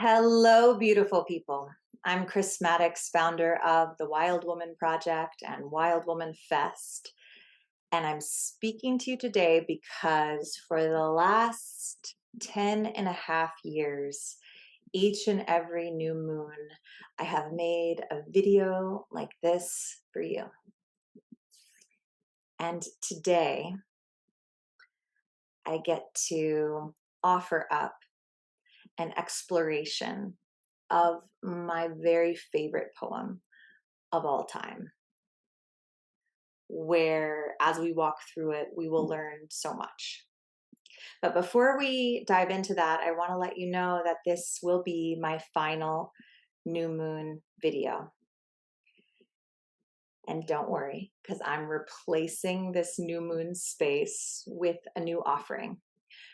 Hello, beautiful people. I'm Chris Maddox, founder of the Wild Woman Project and Wild Woman Fest. And I'm speaking to you today because for the last 10 and a half years, each and every new moon, I have made a video like this for you. And today, I get to offer up an exploration of my very favorite poem of all time, where as we walk through it, we will learn so much. But before we dive into that, I want to let you know that this will be my final new moon video. And don't worry, because I'm replacing this new moon space with a new offering,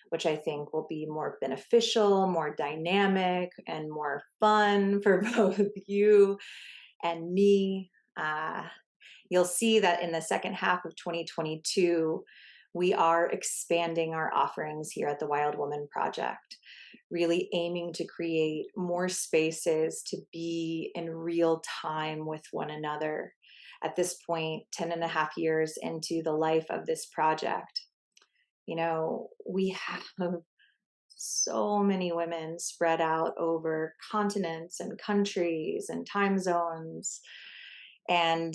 which I think will be more beneficial, more dynamic, and more fun for both you and me. You'll see that in the second half of 2022, we are expanding our offerings here at the Wild Woman Project, really aiming to create more spaces to be in real time with one another. At this point, 10 and a half years into the life of this project, we have so many women spread out over continents and countries and time zones. And,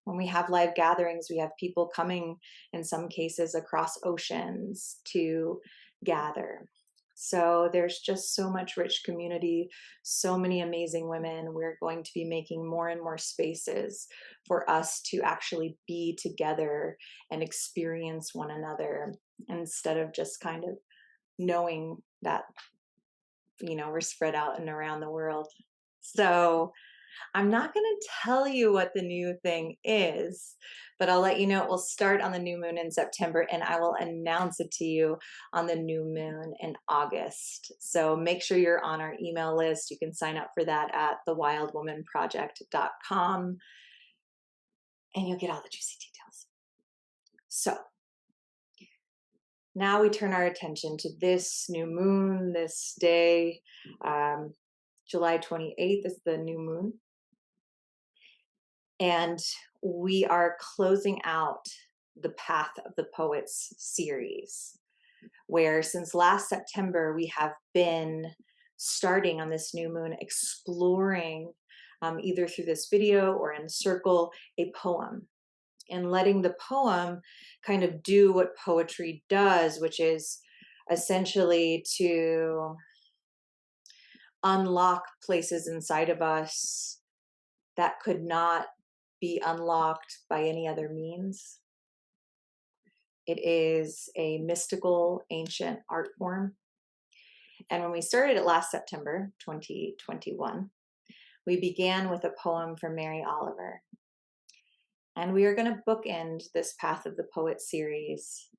when we have live gatherings, we have people coming in some cases across oceans to gather. So there's just so much rich community, so many amazing women. We're going to be making more and more spaces for us to actually be together and experience one another instead of just kind of knowing that, we're spread out and around the world. So I'm not going to tell you what the new thing is, but I'll let you know it will start on the new moon in September, and I will announce it to you on the new moon in August. So make sure you're on our email list. You can sign up for that at thewildwomanproject.com, and you'll get all the juicy details. So now we turn our attention to this new moon, this day. July 28th is the new moon. And we are closing out the Path of the Poets series, where since last September, we have been starting on this new moon, exploring either through this video or in circle, a poem, and letting the poem kind of do what poetry does, which is essentially to unlock places inside of us that could not be unlocked by any other means. It is a mystical, ancient art form. And when we started it last September 2021, we began with a poem from Mary Oliver. And we are going to bookend this Path of the Poet series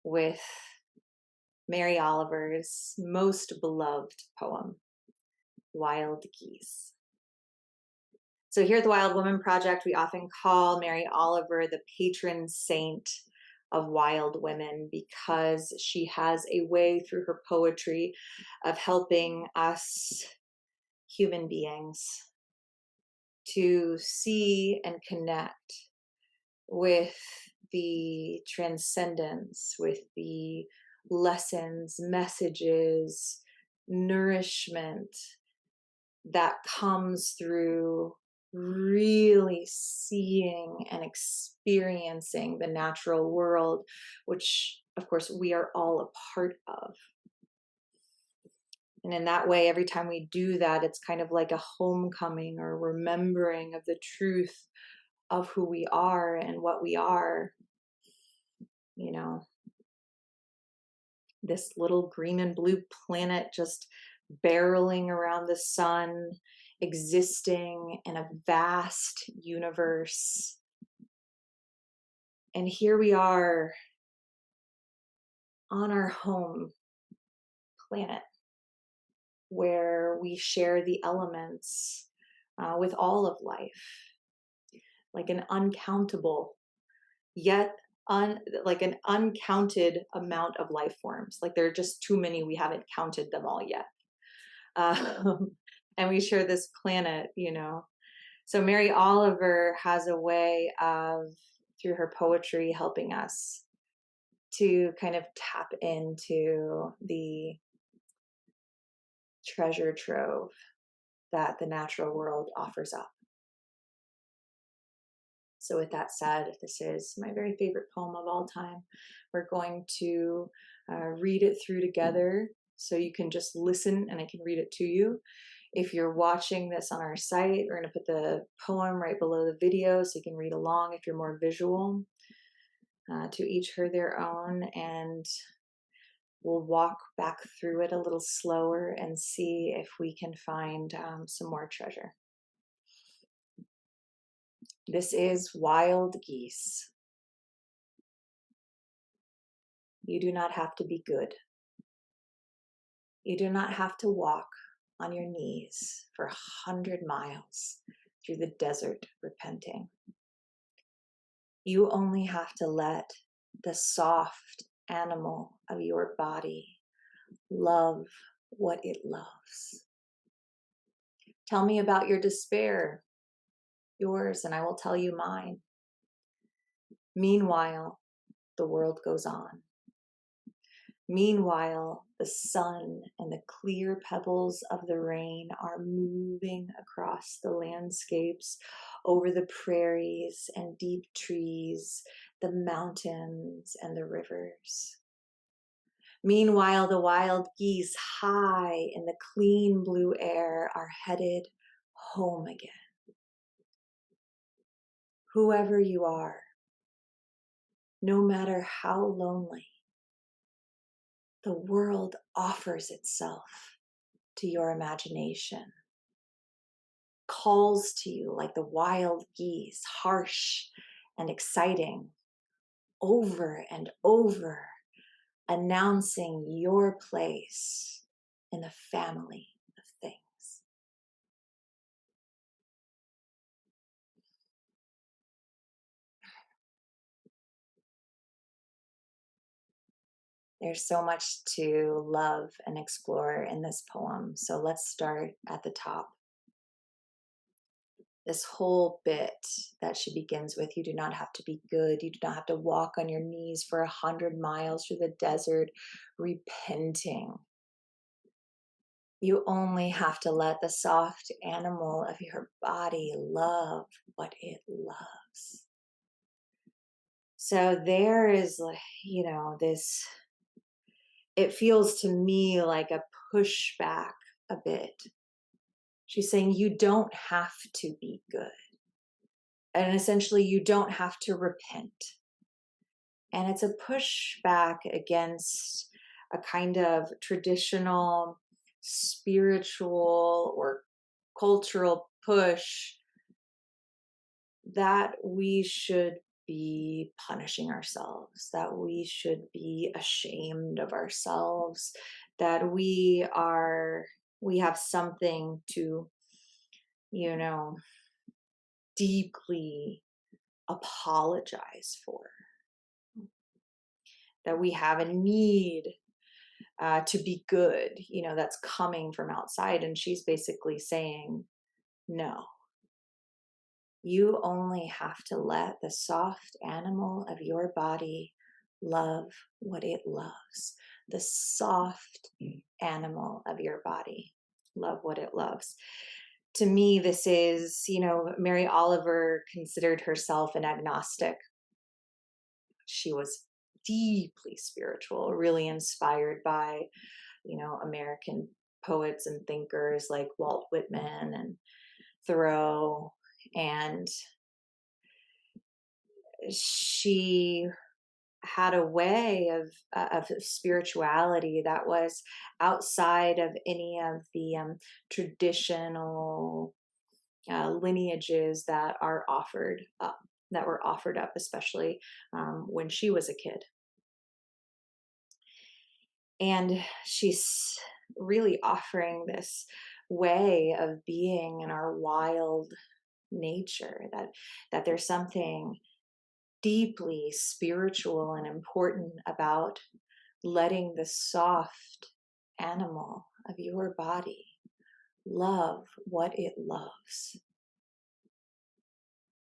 with Mary Oliver's most beloved poem, Wild Geese. So here at the Wild Woman Project, we often call Mary Oliver the patron saint of wild women because she has a way through her poetry of helping us human beings to see and connect with the transcendence, with the lessons, messages, nourishment that comes through really seeing and experiencing the natural world, which of course we are all a part of. And in that way, every time we do that, it's kind of like a homecoming or remembering of the truth of who we are and what we are. This little green and blue planet just barreling around the sun, existing in a vast universe. And here we are on our home planet where we share the elements with all of life, like an uncountable, yet like an uncounted amount of life forms. Like there are just too many, we haven't counted them all yet. um, and we share this planet, So Mary Oliver has a way of, through her poetry, helping us to kind of tap into the treasure trove that the natural world offers up. So with that said, this is my very favorite poem of all time. We're going to read it through together, so you can just listen and I can read it to you. If you're watching this on our site, we're going to put the poem right below the video so you can read along if you're more visual. To each her their own, and we'll walk back through it a little slower and see if we can find some more treasure. This is Wild Geese. You do not have to be good. You do not have to walk on your knees for 100 miles through the desert repenting. You only have to let the soft animal of your body love what it loves. Tell me about your despair, yours, and I will tell you mine. Meanwhile, the world goes on. Meanwhile, the sun and the clear pebbles of the rain are moving across the landscapes, over the prairies and deep trees, the mountains and the rivers. Meanwhile, the wild geese high in the clean blue air are headed home again. Whoever you are, no matter how lonely, the world offers itself to your imagination, calls to you like the wild geese, harsh and exciting, over and over, announcing your place in the family of things. There's so much to love and explore in this poem, so let's start at the top. This whole bit that she begins with, you do not have to be good, you do not have to walk on your knees for 100 miles through the desert repenting. You only have to let the soft animal of your body love what it loves. So there is, this, it feels to me like a pushback a bit. She's saying you don't have to be good. And essentially, you don't have to repent. And it's a pushback against a kind of traditional spiritual or cultural push that we should be punishing ourselves, that we should be ashamed of ourselves, that we have something to, deeply apologize for, that we have a need to be good, that's coming from outside. And she's basically saying, no, you only have to let the soft animal of your body love what it loves. The soft animal of your body love what it loves. To me, this is, Mary Oliver considered herself an agnostic. She was deeply spiritual, really inspired by, American poets and thinkers like Walt Whitman and Thoreau. And she had a way of spirituality that was outside of any of the traditional lineages that are offered up, that were offered up, especially when she was a kid. And she's really offering this way of being in our wild nature, that there's something deeply spiritual and important about letting the soft animal of your body love what it loves.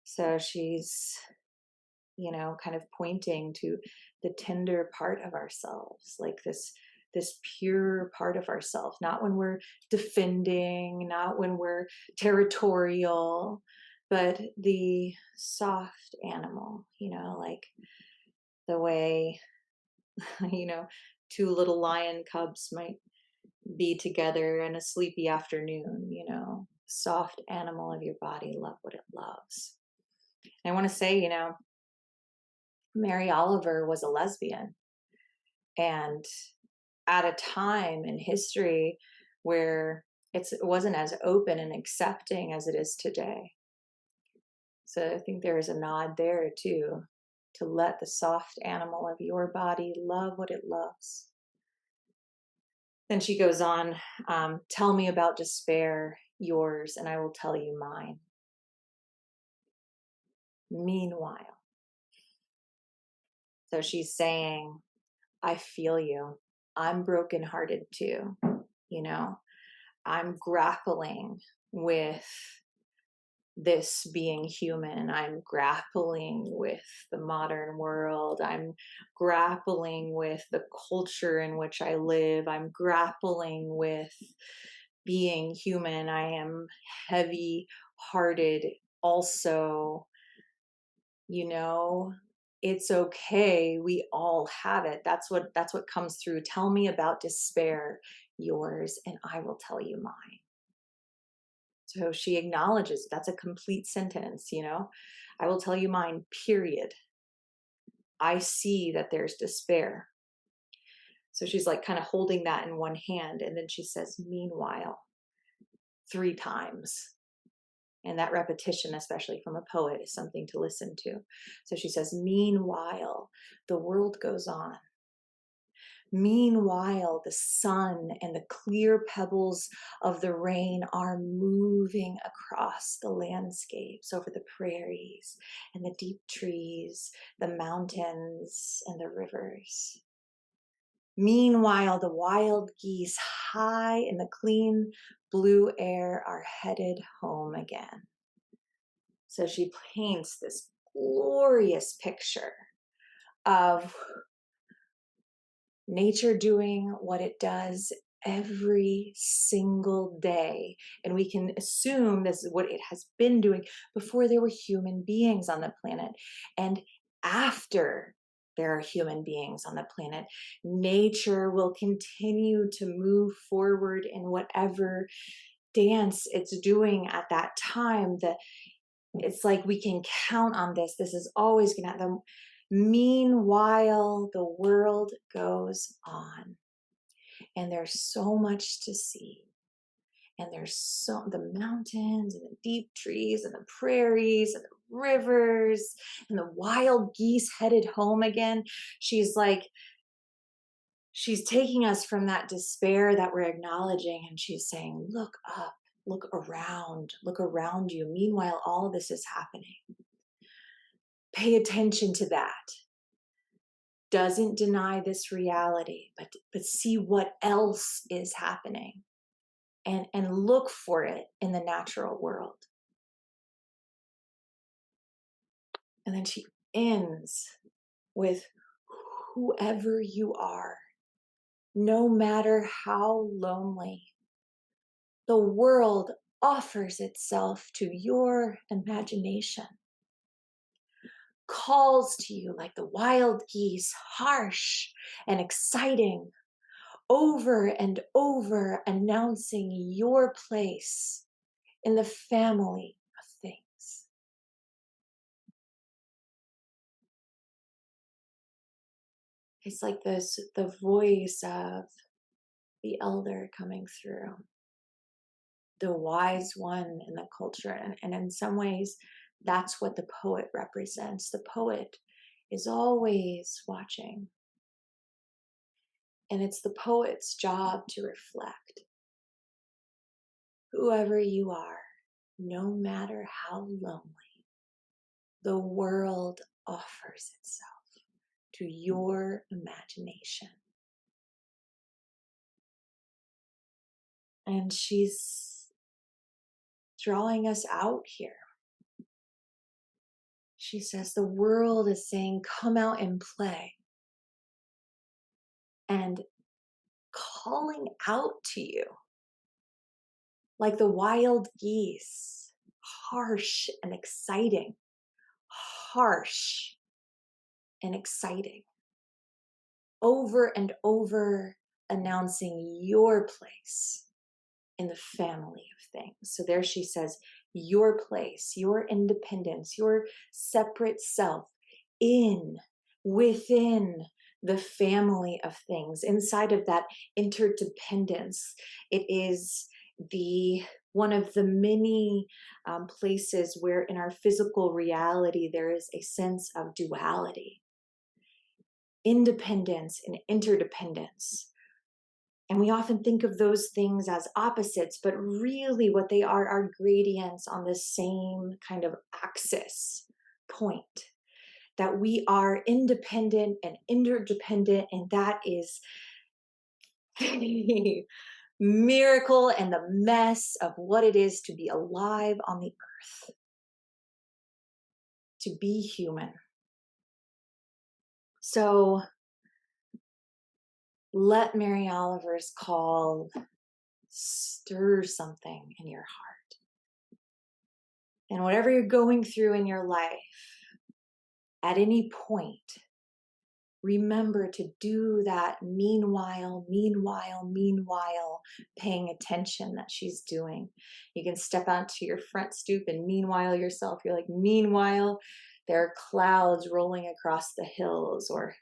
So she's, kind of pointing to the tender part of ourselves, like this pure part of ourselves, not when we're defending, not when we're territorial, but the soft animal, like the way, you know, two little lion cubs might be together in a sleepy afternoon, soft animal of your body, love what it loves. And I want to say, Mary Oliver was a lesbian. And at a time in history where it wasn't as open and accepting as it is today. So I think there is a nod there too, to let the soft animal of your body love what it loves. Then she goes on, tell me about despair, yours, and I will tell you mine. Meanwhile, so she's saying, I feel you. I'm brokenhearted too. You know, I'm grappling with this being human. I'm grappling with the modern world. I'm grappling with the culture in which I live. I'm grappling with being human. I am heavy hearted also, you know it's okay, we all have it. That's what comes through. Tell me about despair, yours, and I will tell you mine. So she acknowledges that's a complete sentence. I will tell you mine, period. I see that there's despair. So she's like kind of holding that in one hand, and then she says meanwhile 3 times. And that repetition, especially from a poet, is something to listen to. So she says, meanwhile, the world goes on. Meanwhile, the sun and the clear pebbles of the rain are moving across the landscapes, over the prairies and the deep trees, the mountains and the rivers. Meanwhile, the wild geese high in the clean blue air are headed home again. So she paints this glorious picture of nature doing what it does every single day. And we can assume this is what it has been doing before there were human beings on the planet. And after there are human beings on the planet, nature will continue to move forward in whatever dance it's doing at that time. It's like we can count on this. This is always going to happen. Meanwhile, the world goes on, and there's so much to see. And there's the mountains and the deep trees and the prairies and the rivers and the wild geese headed home again. She's taking us from that despair that we're acknowledging, and she's saying, look up, look around you. Meanwhile, all of this is happening. Pay attention to that. Doesn't deny this reality, but see what else is happening, and look for it in the natural world. And then she ends with, whoever you are, no matter how lonely, the world offers itself to your imagination, calls to you like the wild geese, harsh and exciting, over and over announcing your place in the family of things. It's like the voice of the elder coming through, the wise one in the culture. And in some ways, that's what the poet represents. The poet is always watching. And it's the poet's job to reflect. Whoever you are, no matter how lonely, the world offers itself to your imagination. And she's drawing us out here. She says, the world is saying, come out and play, and calling out to you like the wild geese, harsh and exciting, harsh and exciting, over and over announcing your place in the family of things. So there she says, your place, your independence, your separate self in, within the family of things, inside of that interdependence. It is the one of the many places where in our physical reality there is a sense of duality, independence and interdependence. And we often think of those things as opposites, but really what they are gradients on the same kind of axis point. That we are independent and interdependent, and that is the miracle and the mess of what it is to be alive on the earth, to be human. So let Mary Oliver's call stir something in your heart. And whatever you're going through in your life, at any point, remember to do that meanwhile, paying attention that she's doing. You can step onto your front stoop and meanwhile yourself. You're like, meanwhile, there are clouds rolling across the hills, or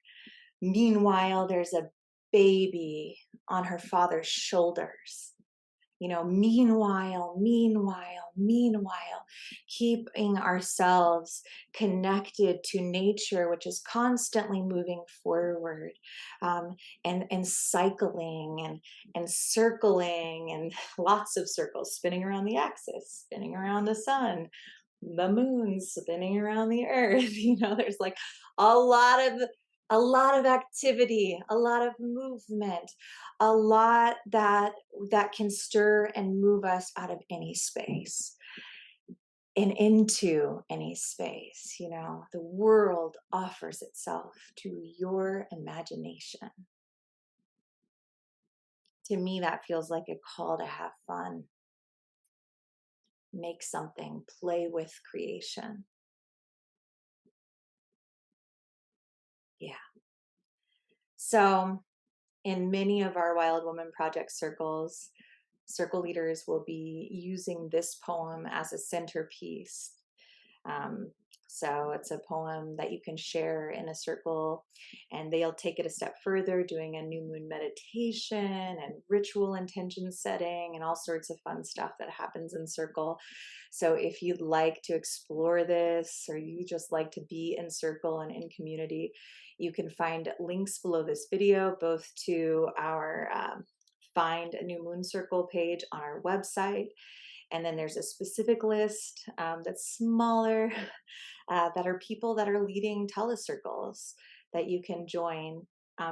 meanwhile, there's a baby on her father's shoulders. Meanwhile, keeping ourselves connected to nature, which is constantly moving forward, and cycling and circling, and lots of circles, spinning around the axis, spinning around the sun, the moon spinning around the earth. There's like a lot of activity, a lot of movement, a lot that can stir and move us out of any space and into any space. The world offers itself to your imagination. To me, that feels like a call to have fun, make something, play with creation. Yeah. So in many of our Wild Woman Project circles, circle leaders will be using this poem as a centerpiece. Um, so it's a poem that you can share in a circle, and they'll take it a step further, doing a new moon meditation and ritual intention setting and all sorts of fun stuff that happens in circle. So if you'd like to explore this, or you just like to be in circle and in community, you can find links below this video, both to our Find a New Moon Circle page on our website, and then there's a specific list that's smaller that are people that are leading telecircles that you can join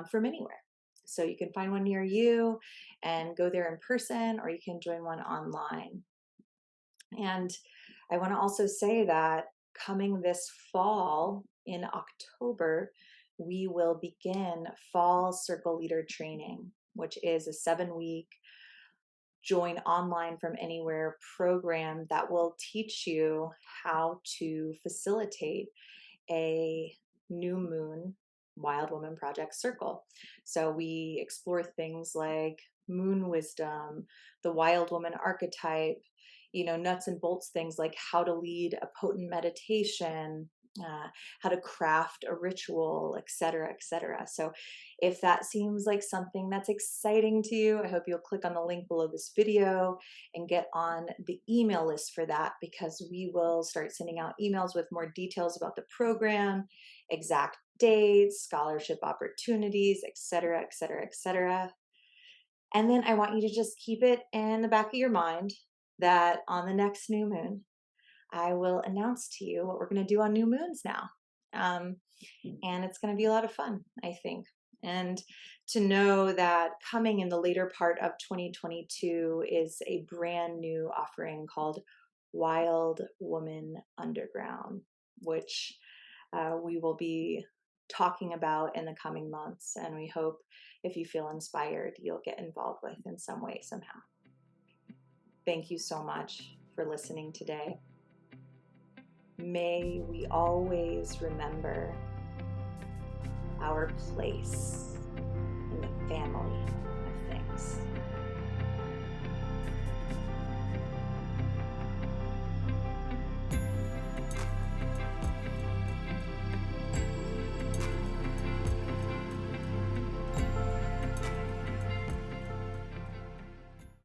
from anywhere. So you can find one near you and go there in person, or you can join one online. And I want to also say that coming this fall in October, we will begin Fall Circle Leader Training, which is a 7-week join online from anywhere program that will teach you how to facilitate a new moon Wild Woman Project circle. So we explore things like moon wisdom, the wild woman archetype, nuts and bolts things like how to lead a potent meditation, how to craft a ritual, etc., etc. So if that seems like something that's exciting to you, I hope you'll click on the link below this video and get on the email list for that, because we will start sending out emails with more details about the program, exact dates, scholarship opportunities, etc., etc., etc. And then I want you to just keep it in the back of your mind that on the next new moon, I will announce to you what we're going to do on new moons now. And it's going to be a lot of fun, I think. And to know that coming in the later part of 2022 is a brand new offering called Wild Woman Underground, which we will be talking about in the coming months. And we hope if you feel inspired, you'll get involved with in some way, somehow. Thank you so much for listening today. May we always remember our place in the family of things.